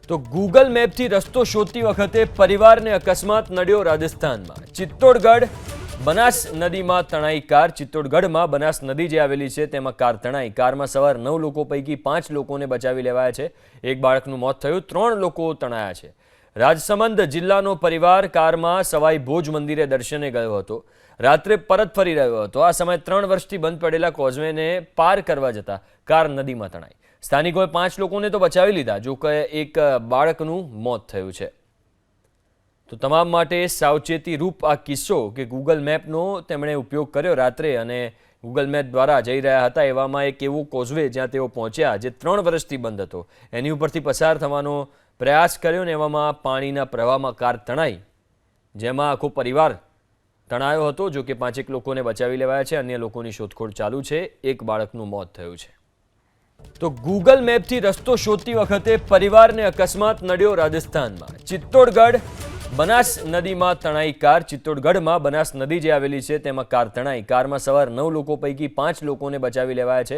તો ગૂગલ મેપથી રસ્તો શોધતી વખતે પરિવારને અકસ્માત નડ્યો રાજસ્થાનમાં. ચિત્તોડગઢ બનાસ નદીમાં તણાઈ કાર. ચિત્તોડગઢમાં બનાસ નદી જે આવેલી છે તેમાં કાર તણાઈ. કારમાં સવાર 9 લોકો પૈકી 5 લોકોને બચાવી લેવાયા છે. એક બાળકનું મોત થયું, 3 લોકો તણાયા છે. રાજસમંદ જિલ્લાનો પરિવાર કારમાં સવાઈ ભોજ મંદિરે દર્શને ગયો હતો. રાત્રે પરત ફરી રહ્યો હતો. આ સમયે 3 વર્ષથી બંધ પડેલા કોઝવેને પાર કરવા જતા કાર નદીમાં તણાઈ. સ્થાનિકોએ 5 લોકોને તો બચાવી લીધા, જો કે એક બાળકનું મોત થયું છે. તો તમામ માટે સાવચેતી રૂપ આ કિસ્સો કે ગૂગલ મેપનો તેમણે ઉપયોગ કર્યો રાત્રે અને ગૂગલ મેપ દ્વારા જઈ રહ્યા હતા. એવામાં એક એવો કોઝવે જ્યાં તેઓ પહોંચ્યા જે 3 વર્ષથી બંધ હતો, એની ઉપરથી પસાર થવાનો પ્રયાસ કર્યો ને એવામાં પાણીના પ્રવાહમાં કાર તણાઈ, જેમાં આખો પરિવાર તણાયો હતો. જો કે 5 લોકોને બચાવી લેવાયા છે. અન્ય લોકોની શોધખોળ ચાલુ છે. એક બાળકનું મોત થયું છે. તો ગૂગલ મેપથી રસ્તો શોધતી વખતે પરિવારને અકસ્માત નડ્યો રાજસ્થાનમાં. ચિત્તોડગઢ બનાસ નદીમાં તણાઈ કાર. ચિત્તોડગઢમાં બનાસ નદી જે આવેલી છે તેમાં કાર તણાઈ. કારમાં સવાર 9 લોકો પૈકી 5 લોકોને બચાવી લેવાયા છે.